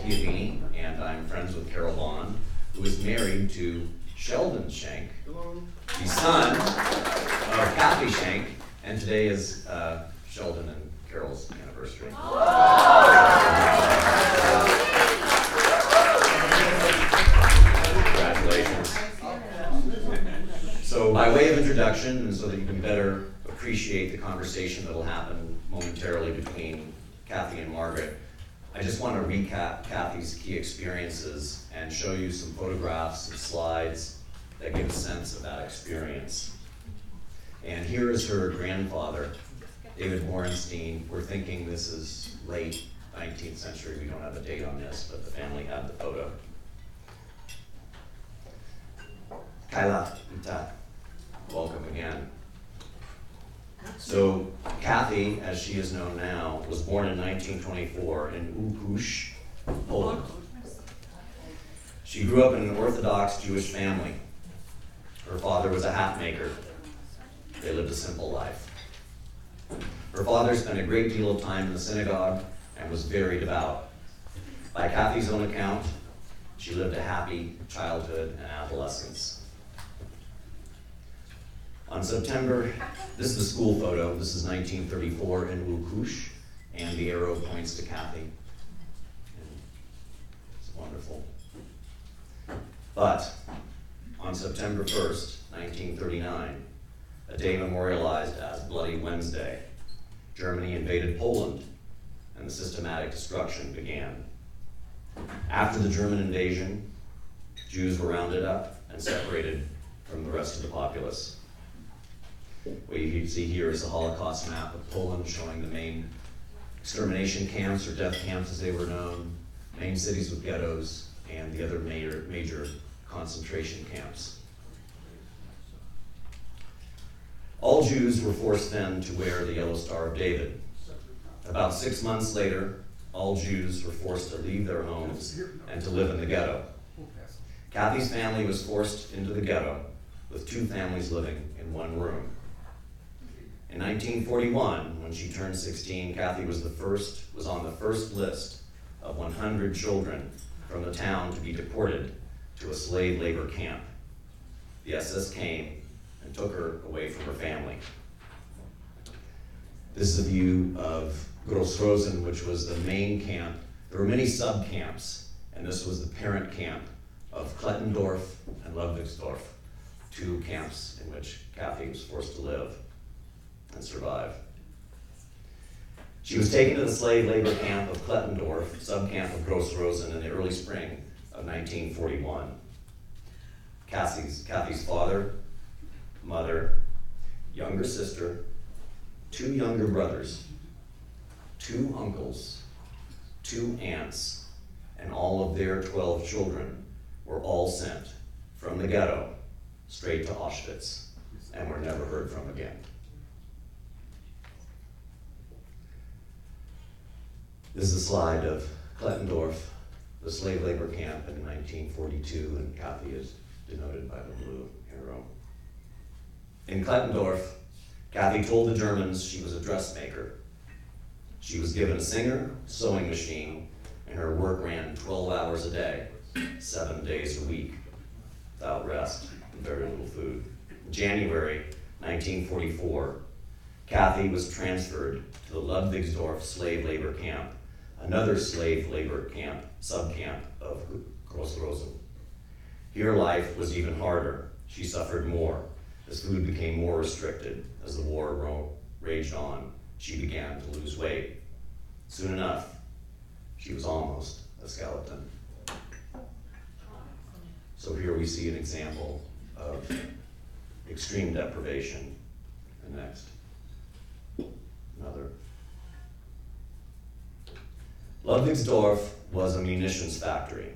Chiavini, and I'm friends with Carol Vaughn, who is married to Sheldon Schenk, the son of Kathy Schenk, and today is Sheldon and Carol's anniversary. Congratulations. So by way of introduction, and so that you can better appreciate the conversation that will happen momentarily between Kathy and Margaret, I just want to recap Kathy's key experiences and show you some photographs and slides that give a sense of that experience. And here is her grandfather, David Morenstein. We're thinking this is late 19th century. We don't have a date on this, but the family had the photo. Kaila Ita, welcome again. So Kathy, as she is known now, was born in 1924 in Łukusz, Poland. She grew up in an Orthodox Jewish family. Her father was a hat maker. They lived a simple life. Her father spent a great deal of time in the synagogue and was very devout. By Kathy's own account, she lived a happy childhood and adolescence. On September, this is a school photo. This is 1934 in Łukusz, and the arrow points to Kathy. And it's wonderful. But on September 1st, 1939, a day memorialized as Bloody Wednesday, Germany invaded Poland, and the systematic destruction began. After the German invasion, Jews were rounded up and separated from the rest of the populace. What you can see here is a Holocaust map of Poland showing the main extermination camps, or death camps as they were known, main cities with ghettos, and the other major concentration camps. All Jews were forced then to wear the Yellow Star of David. About 6 months later, all Jews were forced to leave their homes and to live in the ghetto. Kathy's family was forced into the ghetto, with 2 families living in one room. In 1941, when she turned 16, Kathy was on the first list of 100 children from the town to be deported to a slave labor camp. The SS came and took her away from her family. This is a view of Grossrosen, which was the main camp. There were many sub-camps, and this was the parent camp of Klettendorf and Ludwigsdorf, 2 camps in which Kathy was forced to live and survive. She was taken to the slave labor camp of Klettendorf, sub-camp of Grossrosen, in the early spring of 1941. Kathy's father, mother, younger sister, 2 younger brothers, 2 uncles, 2 aunts, and all of their 12 children were all sent from the ghetto straight to Auschwitz and were never heard from again. This is a slide of Klettendorf, the slave labor camp in 1942, and Kathy is denoted by the blue arrow. In Klettendorf, Kathy told the Germans she was a dressmaker. She was given a Singer sewing machine, and her work ran 12 hours a day, 7 days a week, without rest and very little food. In January 1944, Kathy was transferred to the Ludwigsdorf slave labor camp, another slave labor camp, sub-camp of Grossrosen. Here life was even harder. She suffered more as food became more restricted. As the war raged on, she began to lose weight. Soon enough, she was almost a skeleton. So here we see an example of extreme deprivation. And next, another. Ludwigsdorf was a munitions factory,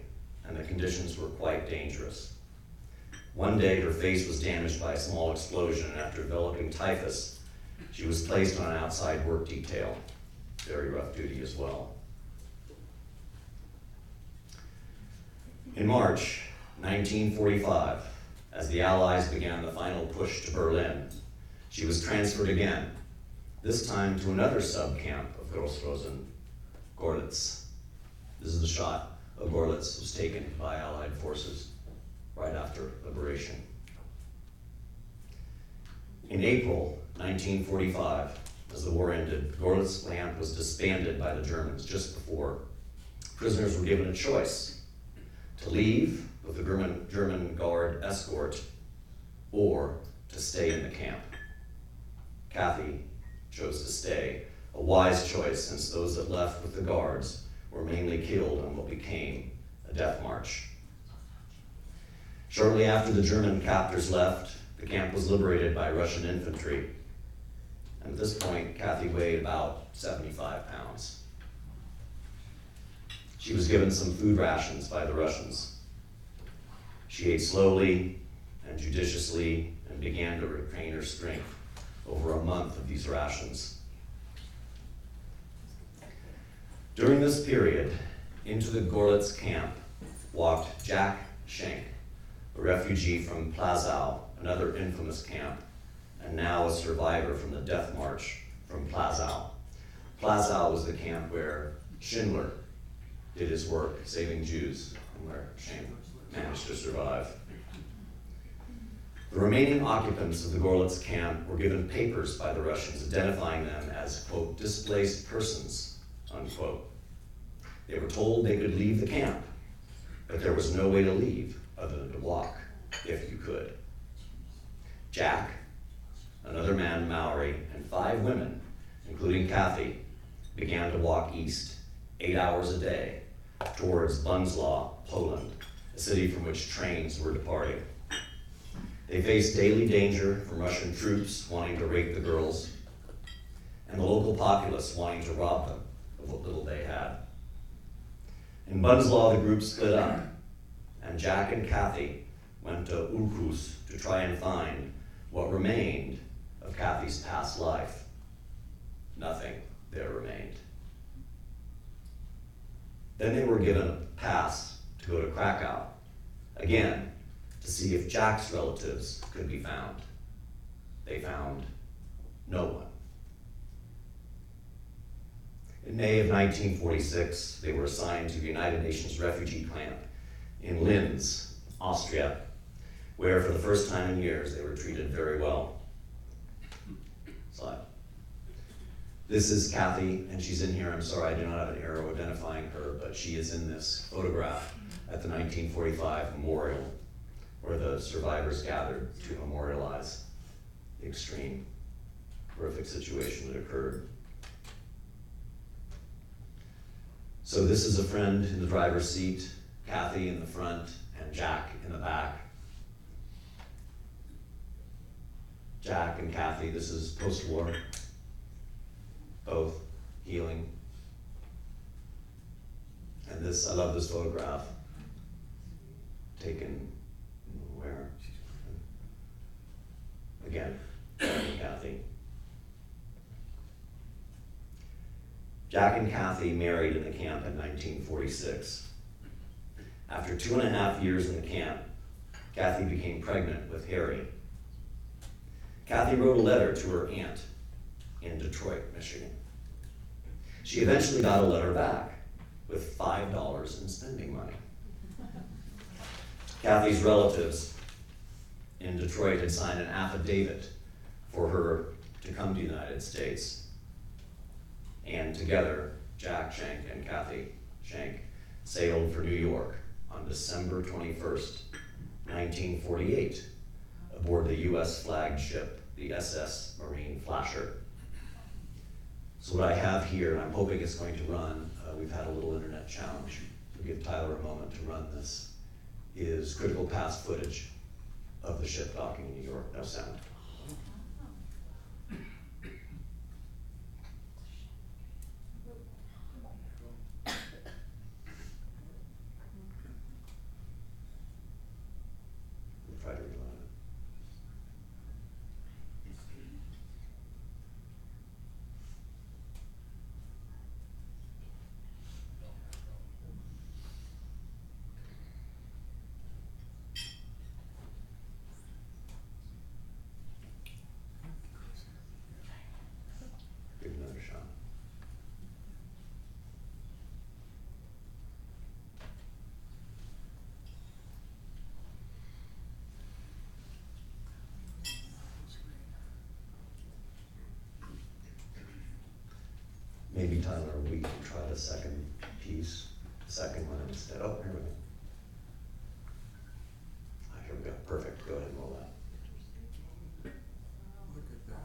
and the conditions were quite dangerous. One day, her face was damaged by a small explosion, and after developing typhus, she was placed on an outside work detail. Very rough duty as well. In March 1945, as the Allies began the final push to Berlin, she was transferred again, this time to another sub-camp of Grossrosen, Görlitz. This is the shot of Gorlitz was taken by Allied forces right after liberation. In April 1945, as the war ended, Gorlitz camp was disbanded by the Germans just before. Prisoners were given a choice: to leave with the German Guard escort or to stay in the camp. Kathy chose to stay, a wise choice since those that left with the guards were mainly killed on what became a death march. Shortly after the German captors left, the camp was liberated by Russian infantry. And at this point, Kathy weighed about 75 pounds. She was given some food rations by the Russians. She ate slowly and judiciously and began to regain her strength over a month of these rations. During this period, into the Gorlitz camp walked Jack Schenk, a refugee from Plazau, another infamous camp, and now a survivor from the death march from Plazau. Plazau was the camp where Schindler did his work saving Jews, and where Schenk managed to survive. The remaining occupants of the Gorlitz camp were given papers by the Russians identifying them as, quote, displaced persons, unquote. They were told they could leave the camp, but there was no way to leave other than to walk, if you could. Jack, another man, Maori, and 5 women, including Kathy, began to walk east 8 hours a day towards Bunzlau, Poland, a city from which trains were departing. They faced daily danger from Russian troops wanting to rape the girls, and the local populace wanting to rob them of what little they had. In Bunzlau, the group split up, and Jack and Kathy went to Ulkus to try and find what remained of Kathy's past life. Nothing there remained. Then they were given a pass to go to Krakow, again, to see if Jack's relatives could be found. They found no one. In May of 1946, they were assigned to the United Nations refugee camp in Linz, Austria, where for the first time in years they were treated very well. Slide. This is Kathy, and she's in here. I'm sorry, I do not have an arrow identifying her, but she is in this photograph at the 1945 memorial, where the survivors gathered to memorialize the extreme, horrific situation that occurred. So this is a friend in the driver's seat, Kathy in the front, and Jack in the back. Jack and Kathy, this is post-war, both healing. And this, I love this photograph, taken where? Again, Kathy. Jack and Kathy married in the camp in 1946. After 2.5 years in the camp, Kathy became pregnant with Harry. Kathy wrote a letter to her aunt in Detroit, Michigan. She eventually got a letter back with $5 in spending money. Kathy's relatives in Detroit had signed an affidavit for her to come to the United States. And together, Jack Schenk and Kathy Schenk sailed for New York on December 21st, 1948, aboard the US flagged ship, the SS Marine Flasher. So what I have here, and I'm hoping it's going to run, we've had a little internet challenge, we'll give Tyler a moment to run this, is critical path footage of the ship docking in New York. No sound. We'll try to reload it. Maybe Tyler, we can try the second piece, the second one instead. Oh, here we go. Ah, here we go, perfect, go ahead and roll that. Look at that.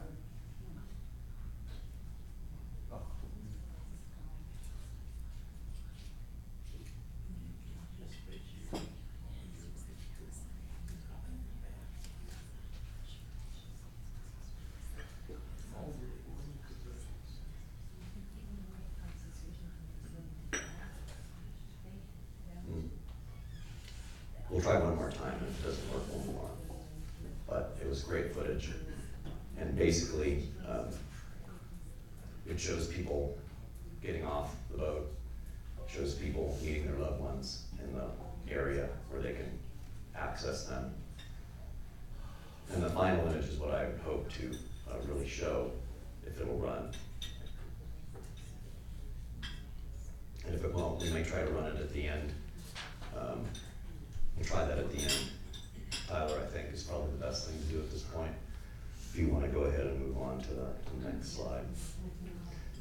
We'll try one more time, and if it doesn't work, we'll move on. But it was great footage. And basically, it shows people getting off the boat, shows people meeting their loved ones in the area where they can access them. And the final image is what I would hope to really show, if it'll run. And if it won't, we may try to run it at the end. We'll try that at the end. Tyler, I think, is probably the best thing to do at this point. If you want to go ahead and move on to the next slide.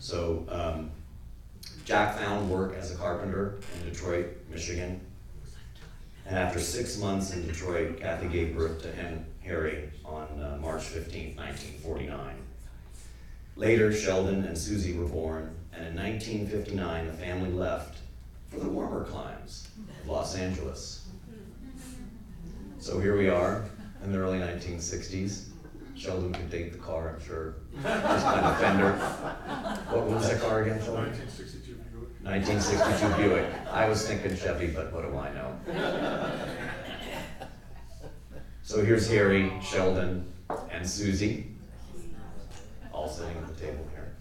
So, Jack found work as a carpenter in Detroit, Michigan. And after 6 months in Detroit, Kathy gave birth to him, Harry, on March 15th, 1949. Later, Sheldon and Susie were born, and in 1959, the family left for the warmer climes of Los Angeles. So here we are in the early 1960s. Sheldon could date the car, I'm sure. Just kind of Fender. What was that car again, Sheldon? 1962 Buick. 1962 Buick. I was thinking Chevy, but what do I know? So here's Harry, Sheldon, and Susie, all sitting at the table here.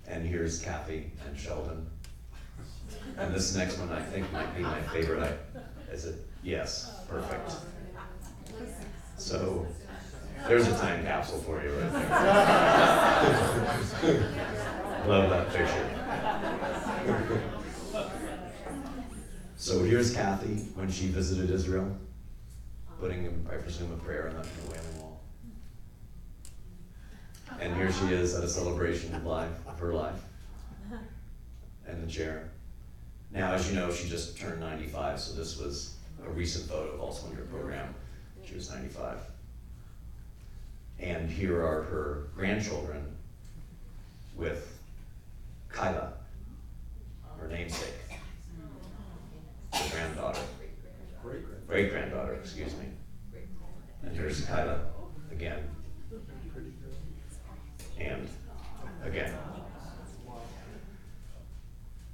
And here's Kathy and Sheldon. And this next one I think might be my favorite. Is it? Yes, perfect. So there's a time capsule for you right there. Love that picture. So here's Kathy when she visited Israel, putting, I presume, a prayer in the Wailing Wall. And here she is at a celebration of life, of her life, in the chair. Now, as you know, she just turned 95, so this was a recent photo, also in your program. She was 95. And here are her grandchildren with Kyla, her namesake, the granddaughter, great-granddaughter, excuse me. And here's Kyla again, and again.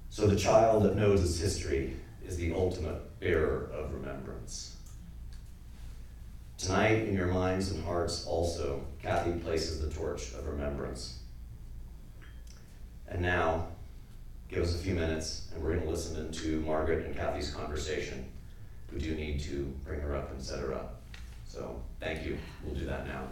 So the child that knows its history is the ultimate bearer of remembrance. Tonight, in your minds and hearts also, Kathy places the torch of remembrance. And now, give us a few minutes, and we're going to listen to Margaret and Kathy's conversation. We do need to bring her up and set her up. So, thank you. We'll do that now.